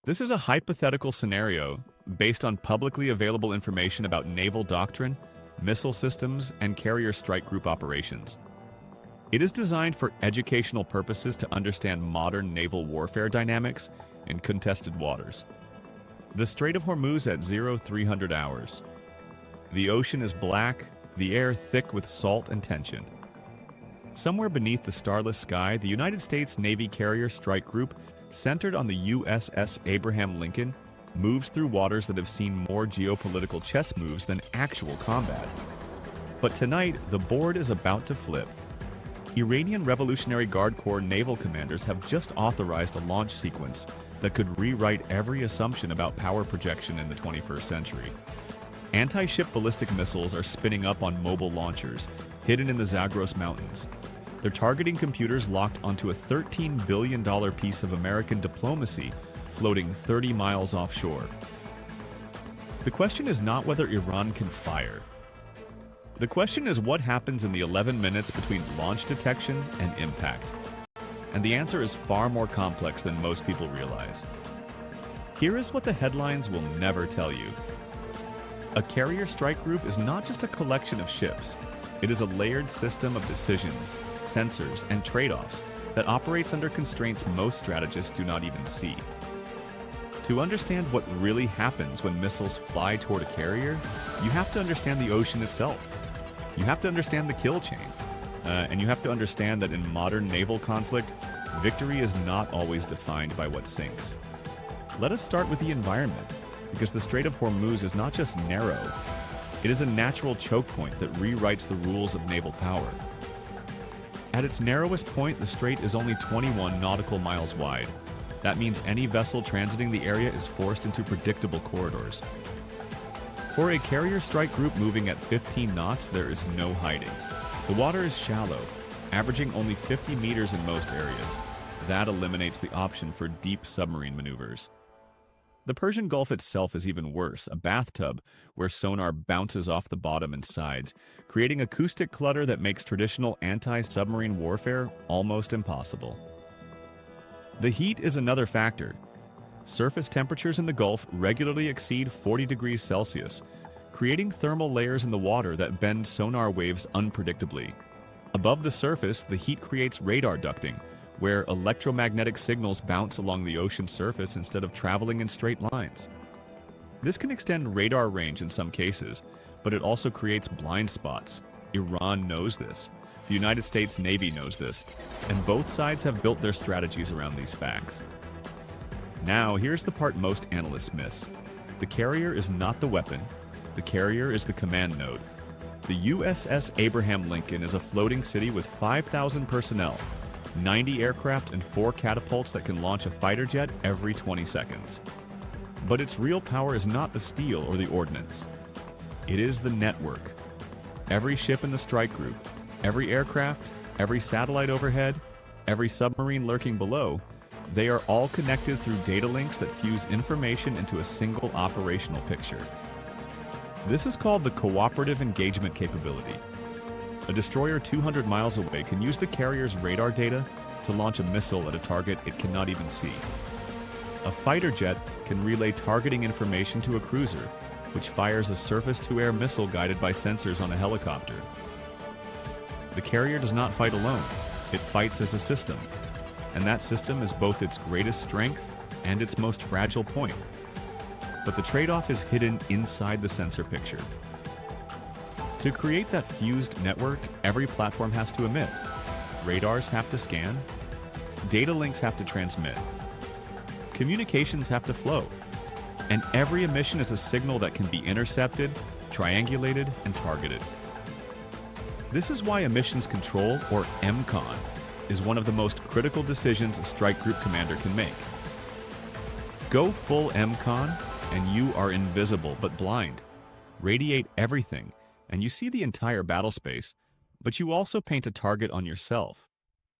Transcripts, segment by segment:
This is a hypothetical scenario based on publicly available information about naval doctrine, missile systems, and carrier strike group operations. It is designed for educational purposes to understand modern naval warfare dynamics in contested waters. The Strait of Hormuz at 0300 hours. The ocean is black, the air thick with salt and tension. Somewhere beneath the starless sky, the United States Navy Carrier Strike Group, centered on the USS Abraham Lincoln, moves through waters that have seen more geopolitical chess moves than actual combat. But tonight, the board is about to flip. Iranian Revolutionary Guard Corps naval commanders have just authorized a launch sequence that could rewrite every assumption about power projection in the 21st century. Anti-ship ballistic missiles are spinning up on mobile launchers, hidden in the Zagros Mountains. They're targeting computers locked onto a $13 billion piece of American diplomacy floating 30 miles offshore. The question is not whether Iran can fire. The question is what happens in the 11 minutes between launch detection and impact. And the answer is far more complex than most people realize. Here is what the headlines will never tell you. A carrier strike group is not just a collection of ships. It is a layered system of decisions, sensors, and trade-offs that operates under constraints most strategists do not even see. To understand what really happens when missiles fly toward a carrier, you have to understand the ocean itself. You have to understand the kill chain. And you have to understand that in modern naval conflict, victory is not always defined by what sinks. Let us start with the environment, because the Strait of Hormuz is not just narrow, it is a natural choke point that rewrites the rules of naval power. At its narrowest point, the strait is only 21 nautical miles wide. That means any vessel transiting the area is forced into predictable corridors. For a carrier strike group moving at 15 knots, there is no hiding. The water is shallow, averaging only 50 meters in most areas. That eliminates the option for deep submarine maneuvers. The Persian Gulf itself is even worse, a bathtub where sonar bounces off the bottom and sides, creating acoustic clutter that makes traditional anti-submarine warfare almost impossible. The heat is another factor. Surface temperatures in the Gulf regularly exceed 40 degrees Celsius, creating thermal layers in the water that bend sonar waves unpredictably. Above the surface, the heat creates radar ducting, where electromagnetic signals bounce along the ocean surface instead of traveling in straight lines. This can extend radar range in some cases, but it also creates blind spots. Iran knows this. The United States Navy knows this, and both sides have built their strategies around these facts. Now, here's the part most analysts miss. The carrier is not the weapon. The carrier is the command node. The USS Abraham Lincoln is a floating city with 5,000 personnel, 90 aircraft, and 4 catapults that can launch a fighter jet every 20 seconds. But its real power is not the steel or the ordnance. It is the network. Every ship in the strike group, every aircraft, every satellite overhead, every submarine lurking below, they are all connected through data links that fuse information into a single operational picture. This is called the cooperative engagement capability. A destroyer 200 miles away can use the carrier's radar data to launch a missile at a target it cannot even see. A fighter jet can relay targeting information to a cruiser, which fires a surface-to-air missile guided by sensors on a helicopter. The carrier does not fight alone. It fights as a system, and that system is both its greatest strength and its most fragile point. But the trade-off is hidden inside the sensor picture. To create that fused network, every platform has to emit. Radars have to scan. Data links have to transmit. Communications have to flow. And every emission is a signal that can be intercepted, triangulated, and targeted. This is why emissions control, or EMCON, is one of the most critical decisions a strike group commander can make. Go full EMCON, and you are invisible but blind. Radiate everything, and you see the entire battle space, but you also paint a target on yourself.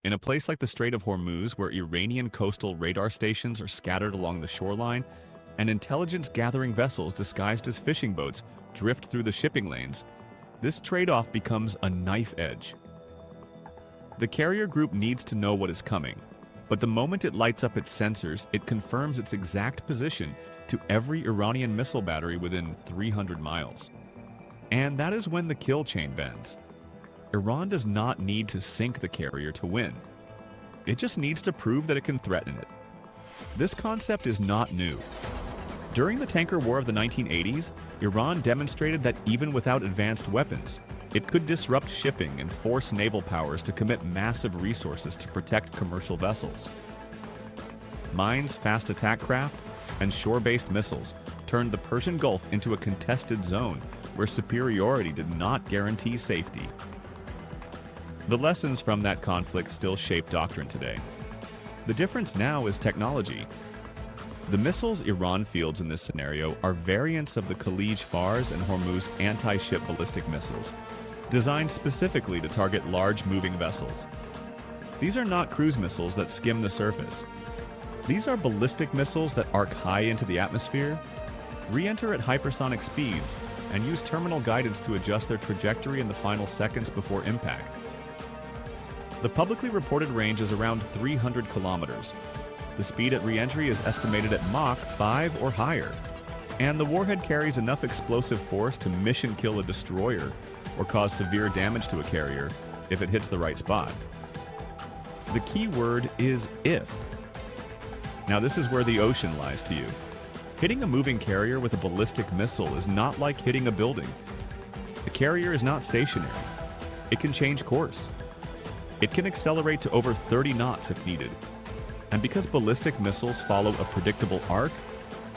In a place like the Strait of Hormuz, where Iranian coastal radar stations are scattered along the shoreline, and intelligence-gathering vessels disguised as fishing boats drift through the shipping lanes, this trade-off becomes a knife edge. The carrier group needs to know what is coming. But the moment it lights up its sensors, it confirms its exact position to every Iranian missile battery within 300 miles. And that is when the kill chain bends. Iran does not need to sink the carrier to win. It just needs to prove that it can threaten it. This concept is not new. During the tanker war of the 1980s, Iran demonstrated that even without advanced weapons, it could disrupt shipping and force naval powers to commit massive resources to protect commercial vessels. Mines, fast attack craft, and shore-based missiles turned the Persian Gulf into a contested zone where superiority did not guarantee safety. The lessons from that conflict still shape doctrine today. The difference now is technology. The missiles Iran fields in this scenario are variants of the Khalij-Fars and Hormuz anti-ship ballistic missiles, designed specifically to target large moving vessels. These are not cruise missiles that skim the surface. These are ballistic missiles that arc high into the atmosphere, re-enter at hypersonic speeds, and use terminal guidance to adjust their trajectory in the final seconds before impact. The publicly reported range is around 300 kilometers. The speed at re-entry is estimated at Mach 5 or higher, and the warhead carries enough explosive force to mission kill a destroyer or cause severe damage to a carrier if it hits the right spot. The key word is if. Now this is where the ocean lies to you. Hitting a moving carrier with a ballistic missile is not like hitting a building. The carrier is not stationary. It can change course. It can accelerate to over 30 knots if needed. And because ballistic missiles follow a predictable arc,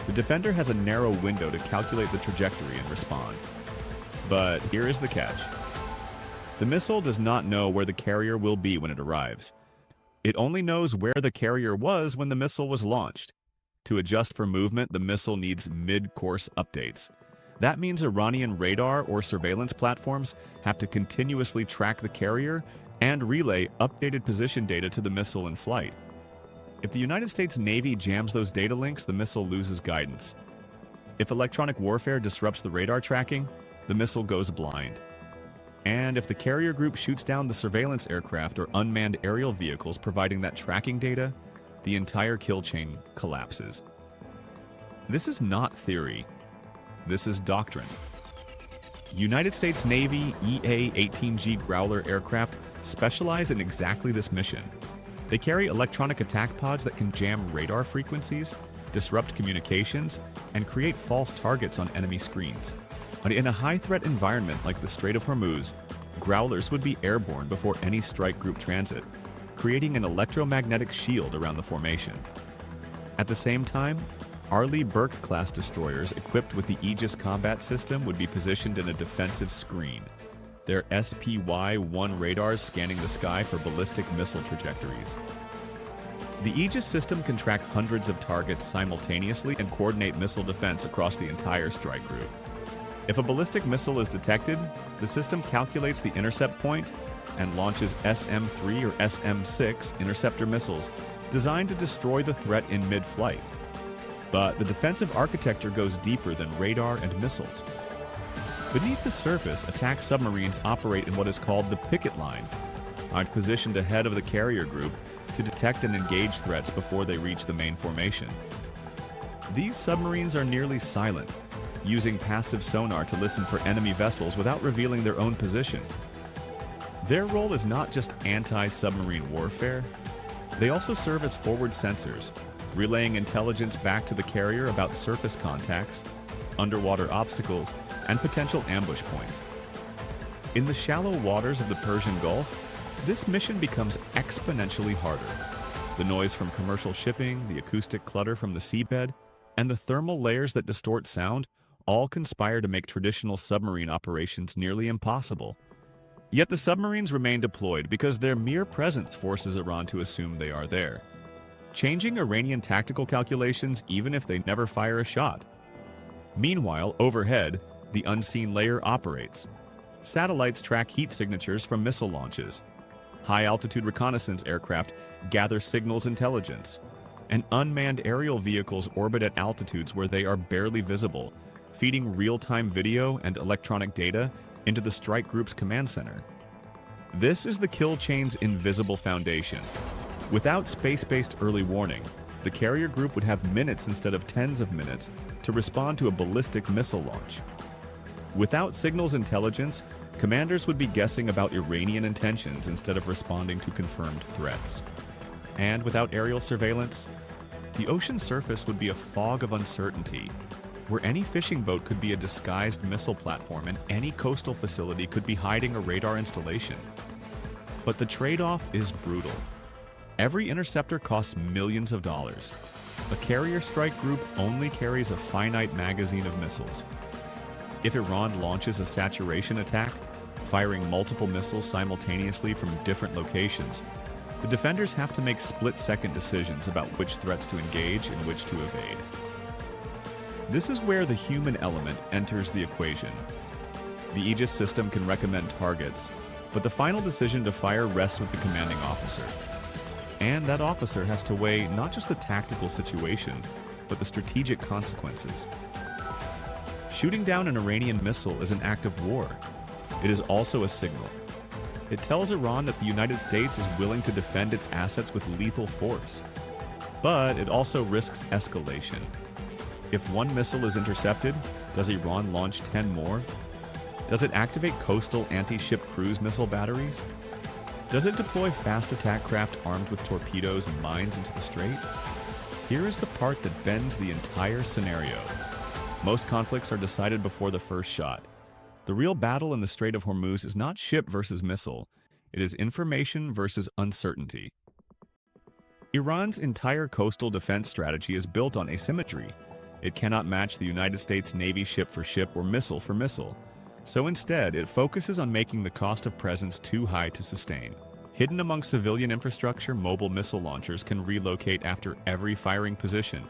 the defender has a narrow window to calculate the trajectory and respond. But here is the catch. The missile does not know where the carrier will be when it arrives. It only knows where the carrier was when the missile was launched. To adjust for movement, the missile needs mid-course updates. That means Iranian radar or surveillance platforms have to continuously track the carrier and relay updated position data to the missile in flight. If the United States Navy jams those data links, the missile loses guidance. If electronic warfare disrupts the radar tracking, the missile goes blind. And if the carrier group shoots down the surveillance aircraft or unmanned aerial vehicles providing that tracking data, the entire kill chain collapses. This is not theory. This is doctrine. United States Navy EA-18G Growler aircraft specialize in exactly this mission. They carry electronic attack pods that can jam radar frequencies, disrupt communications, and create false targets on enemy screens. But in a high-threat environment like the Strait of Hormuz, Growlers would be airborne before any strike group transit, creating an electromagnetic shield around the formation. At the same time, Arleigh Burke-class destroyers equipped with the Aegis combat system would be positioned in a defensive screen, their SPY-1 radars scanning the sky for ballistic missile trajectories. The Aegis system can track hundreds of targets simultaneously and coordinate missile defense across the entire strike group. If a ballistic missile is detected, the system calculates the intercept point and launches SM-3 or SM-6 interceptor missiles designed to destroy the threat in mid-flight. But the defensive architecture goes deeper than radar and missiles. Beneath the surface, attack submarines operate in what is called the picket line, positioned ahead of the carrier group to detect and engage threats before they reach the main formation. These submarines are nearly silent, using passive sonar to listen for enemy vessels without revealing their own position. Their role is not just anti-submarine warfare. They also serve as forward sensors, relaying intelligence back to the carrier about surface contacts, underwater obstacles, and potential ambush points. In the shallow waters of the Persian Gulf, this mission becomes exponentially harder. The noise from commercial shipping, the acoustic clutter from the seabed, and the thermal layers that distort sound all conspire to make traditional submarine operations nearly impossible. Yet the submarines remain deployed because their mere presence forces Iran to assume they are there, changing Iranian tactical calculations even if they never fire a shot. Meanwhile, overhead, the unseen layer operates. Satellites track heat signatures from missile launches. High-altitude reconnaissance aircraft gather signals intelligence. And unmanned aerial vehicles orbit at altitudes where they are barely visible, feeding real-time video and electronic data into the strike group's command center. This is the kill chain's invisible foundation. Without space-based early warning, the carrier group would have minutes instead of tens of minutes to respond to a ballistic missile launch. Without signals intelligence, commanders would be guessing about Iranian intentions instead of responding to confirmed threats. And without aerial surveillance, the ocean surface would be a fog of uncertainty, where any fishing boat could be a disguised missile platform and any coastal facility could be hiding a radar installation. But the trade-off is brutal. Every interceptor costs millions of dollars. A carrier strike group only carries a finite magazine of missiles. If Iran launches a saturation attack, firing multiple missiles simultaneously from different locations, the defenders have to make split-second decisions about which threats to engage and which to evade. This is where the human element enters the equation. The Aegis system can recommend targets, but the final decision to fire rests with the commanding officer. And that officer has to weigh not just the tactical situation, but the strategic consequences. Shooting down an Iranian missile is an act of war. It is also a signal. It tells Iran that the United States is willing to defend its assets with lethal force. But it also risks escalation. If one missile is intercepted, does Iran launch 10 more? Does it activate coastal anti-ship cruise missile batteries? Does it deploy fast attack craft armed with torpedoes and mines into the strait? Here is the part that bends the entire scenario. Most conflicts are decided before the first shot. The real battle in the Strait of Hormuz is not ship versus missile. It is information versus uncertainty. Iran's entire coastal defense strategy is built on asymmetry. It cannot match the United States Navy ship for ship or missile for missile. So instead, it focuses on making the cost of presence too high to sustain. Hidden among civilian infrastructure, mobile missile launchers can relocate after every firing position,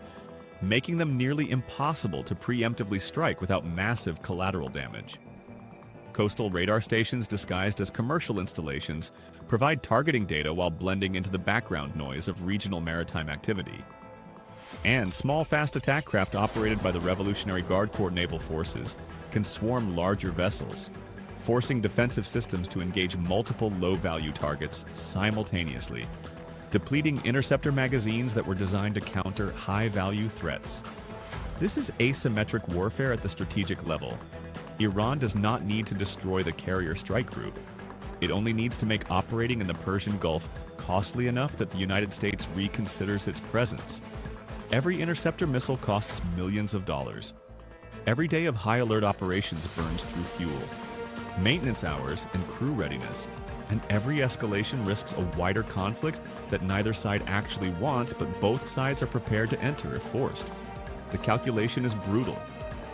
making them nearly impossible to preemptively strike without massive collateral damage. Coastal radar stations disguised as commercial installations provide targeting data while blending into the background noise of regional maritime activity. And small fast attack craft operated by the Revolutionary Guard Corps naval forces can swarm larger vessels, forcing defensive systems to engage multiple low-value targets simultaneously, depleting interceptor magazines that were designed to counter high-value threats. This is asymmetric warfare at the strategic level. Iran does not need to destroy the carrier strike group. It only needs to make operating in the Persian Gulf costly enough that the United States reconsiders its presence. Every interceptor missile costs millions of dollars. Every day of high alert operations burns through fuel, maintenance hours, and crew readiness, and every escalation risks a wider conflict that neither side actually wants, but both sides are prepared to enter if forced. The calculation is brutal.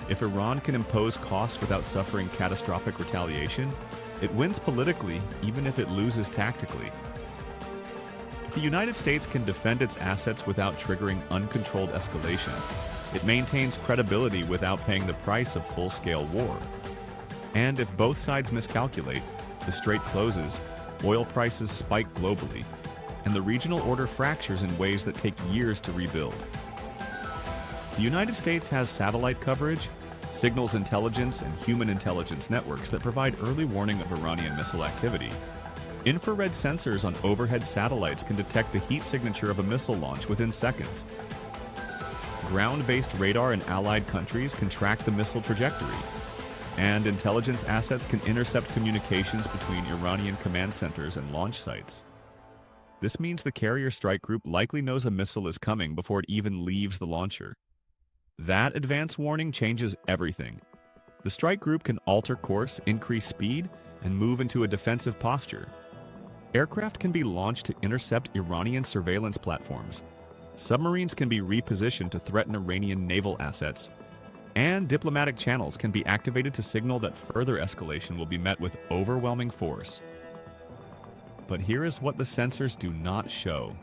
If Iran can impose costs without suffering catastrophic retaliation, it wins politically even if it loses tactically. If the United States can defend its assets without triggering uncontrolled escalation, it maintains credibility without paying the price of full-scale war. And if both sides miscalculate, the strait closes, oil prices spike globally, and the regional order fractures in ways that take years to rebuild. The United States has satellite coverage, signals intelligence, and human intelligence networks that provide early warning of Iranian missile activity. Infrared sensors on overhead satellites can detect the heat signature of a missile launch within seconds. Ground-based radar in allied countries can track the missile trajectory, and intelligence assets can intercept communications between Iranian command centers and launch sites. This means the carrier strike group likely knows a missile is coming before it even leaves the launcher. That advance warning changes everything. The strike group can alter course, increase speed, and move into a defensive posture. Aircraft can be launched to intercept Iranian surveillance platforms. Submarines can be repositioned to threaten Iranian naval assets. And diplomatic channels can be activated to signal that further escalation will be met with overwhelming force. But here is what the sensors do not show.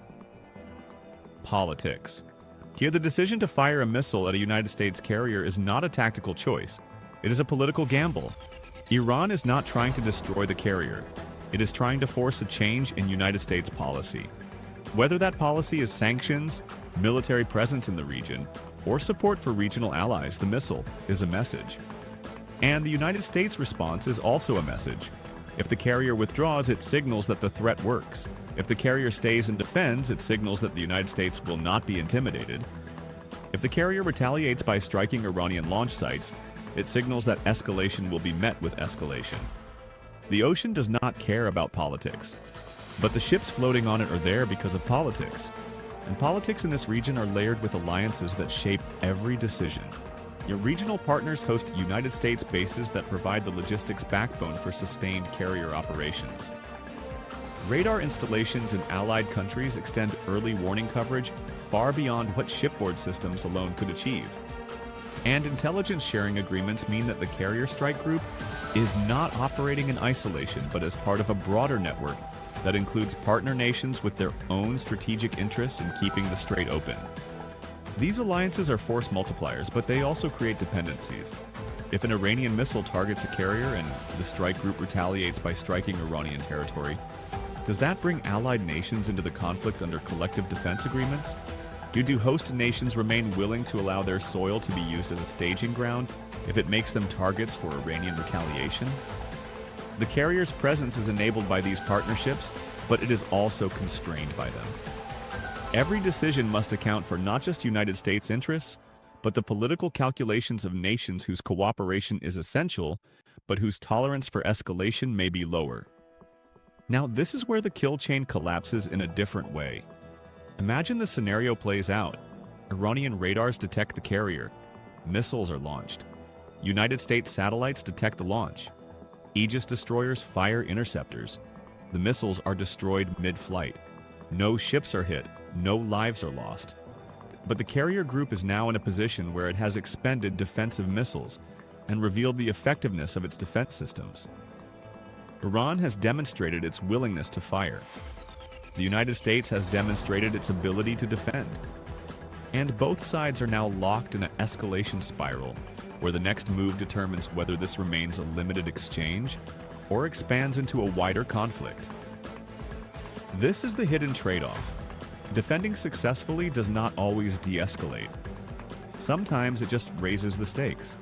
Politics. Here, the decision to fire a missile at a United States carrier is not a tactical choice. It is a political gamble. Iran is not trying to destroy the carrier. It is trying to force a change in United States policy. Whether that policy is sanctions, military presence in the region, or support for regional allies, the missile is a message. And the United States' response is also a message. If the carrier withdraws, it signals that the threat works. If the carrier stays and defends, it signals that the United States will not be intimidated. If the carrier retaliates by striking Iranian launch sites, it signals that escalation will be met with escalation. The ocean does not care about politics, but the ships floating on it are there because of politics. And politics in this region are layered with alliances that shape every decision. Your regional partners host United States bases that provide the logistics backbone for sustained carrier operations. Radar installations in allied countries extend early warning coverage far beyond what shipboard systems alone could achieve. And intelligence sharing agreements mean that the carrier strike group is not operating in isolation, but as part of a broader network that includes partner nations with their own strategic interests in keeping the strait open. These alliances are force multipliers, but they also create dependencies. If an Iranian missile targets a carrier and the strike group retaliates by striking Iranian territory, does that bring allied nations into the conflict under collective defense agreements? Do host nations remain willing to allow their soil to be used as a staging ground if it makes them targets for Iranian retaliation? The carrier's presence is enabled by these partnerships, but it is also constrained by them. Every decision must account for not just United States interests, but the political calculations of nations whose cooperation is essential, but whose tolerance for escalation may be lower. Now, this is where the kill chain collapses in a different way. Imagine the scenario plays out. Iranian radars detect the carrier. Missiles are launched. United States satellites detect the launch. Aegis destroyers fire interceptors. The missiles are destroyed mid-flight. No ships are hit. No lives are lost. But the carrier group is now in a position where it has expended defensive missiles and revealed the effectiveness of its defense systems. Iran has demonstrated its willingness to fire. The United States has demonstrated its ability to defend. And both sides are now locked in an escalation spiral, where the next move determines whether this remains a limited exchange or expands into a wider conflict. This is the hidden trade-off. Defending successfully does not always de-escalate. Sometimes it just raises the stakes.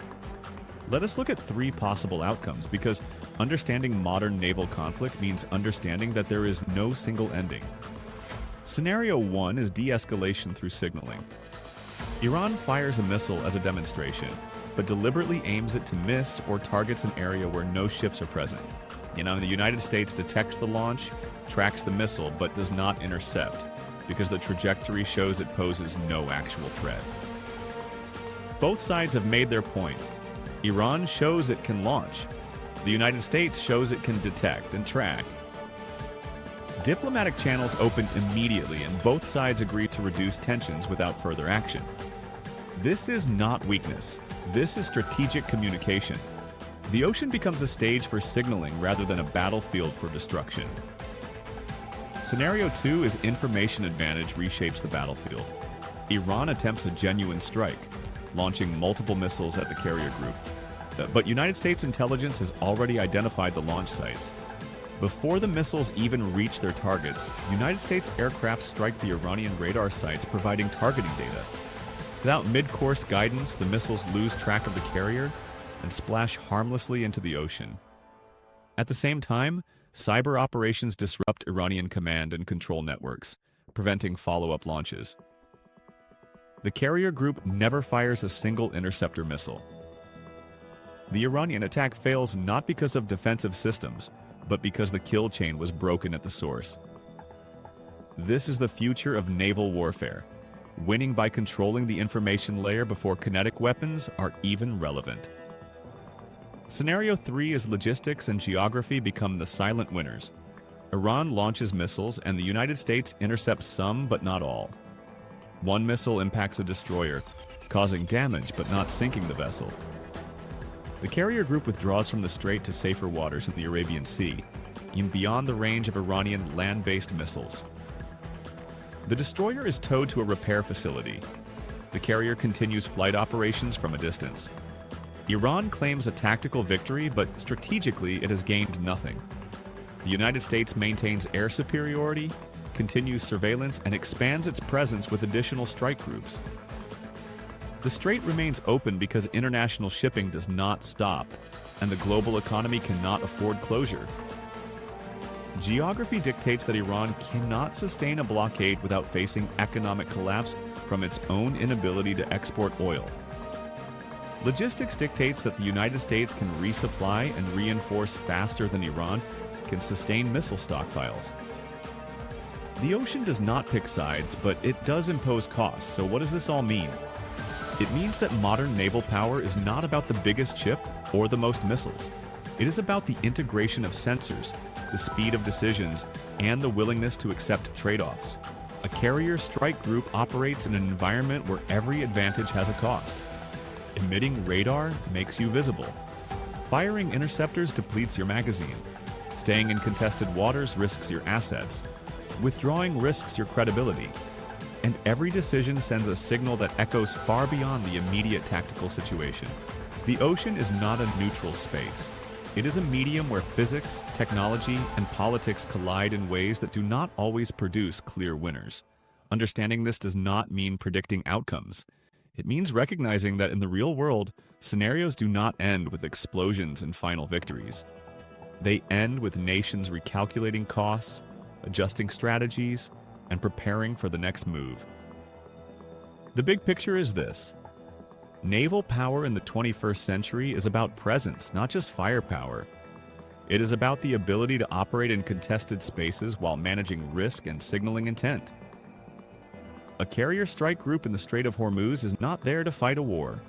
Let us look at three possible outcomes, because understanding modern naval conflict means understanding that there is no single ending. Scenario 1 is de-escalation through signaling. Iran fires a missile as a demonstration, but deliberately aims it to miss or targets an area where no ships are present. The United States detects the launch, tracks the missile, but does not intercept, because the trajectory shows it poses no actual threat. Both sides have made their point. Iran shows it can launch. The United States shows it can detect and track. Diplomatic channels open immediately, and both sides agree to reduce tensions without further action. This is not weakness. This is strategic communication. The ocean becomes a stage for signaling rather than a battlefield for destruction. Scenario 2 is information advantage reshapes the battlefield. Iran attempts a genuine strike, launching multiple missiles at the carrier group. But United States intelligence has already identified the launch sites. Before the missiles even reach their targets, United States aircraft strike the Iranian radar sites, providing targeting data. Without mid-course guidance, the missiles lose track of the carrier and splash harmlessly into the ocean. At the same time, cyber operations disrupt Iranian command and control networks, preventing follow-up launches. The carrier group never fires a single interceptor missile. The Iranian attack fails not because of defensive systems, but because the kill chain was broken at the source. This is the future of naval warfare, winning by controlling the information layer before kinetic weapons are even relevant. Scenario 3 is logistics and geography become the silent winners. Iran launches missiles, and the United States intercepts some but not all. One missile impacts a destroyer, causing damage but not sinking the vessel. The carrier group withdraws from the strait to safer waters in the Arabian Sea, even beyond the range of Iranian land-based missiles. The destroyer is towed to a repair facility. The carrier continues flight operations from a distance. Iran claims a tactical victory, but strategically it has gained nothing. The United States maintains air superiority, continues surveillance, and expands its presence with additional strike groups. The strait remains open because international shipping does not stop, and the global economy cannot afford closure. Geography dictates that Iran cannot sustain a blockade without facing economic collapse from its own inability to export oil. Logistics dictates that the United States can resupply and reinforce faster than Iran can sustain missile stockpiles. The ocean does not pick sides, but it does impose costs. So what does this all mean? It means that modern naval power is not about the biggest ship or the most missiles. It is about the integration of sensors, the speed of decisions, and the willingness to accept trade-offs. A carrier strike group operates in an environment where every advantage has a cost. Emitting radar makes you visible. Firing interceptors depletes your magazine. Staying in contested waters risks your assets. Withdrawing risks your credibility. And every decision sends a signal that echoes far beyond the immediate tactical situation. The ocean is not a neutral space. It is a medium where physics, technology, and politics collide in ways that do not always produce clear winners. Understanding this does not mean predicting outcomes. It means recognizing that in the real world, scenarios do not end with explosions and final victories. They end with nations recalculating costs, adjusting strategies, and preparing for the next move. The big picture is this. Naval power in the 21st century is about presence, not just firepower. It is about the ability to operate in contested spaces while managing risk and signaling intent. A carrier strike group in the Strait of Hormuz is not there to fight a war.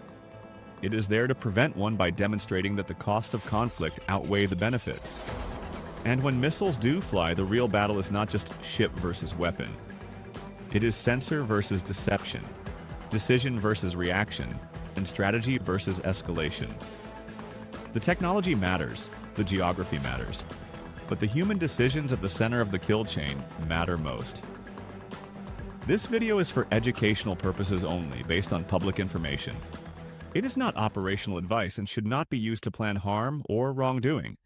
It is there to prevent one by demonstrating that the costs of conflict outweigh the benefits. And when missiles do fly, the real battle is not just ship versus weapon. It is sensor versus deception, decision versus reaction, and strategy versus escalation. The technology matters, the geography matters, but the human decisions at the center of the kill chain matter most. This video is for educational purposes only, based on public information. It is not operational advice and should not be used to plan harm or wrongdoing.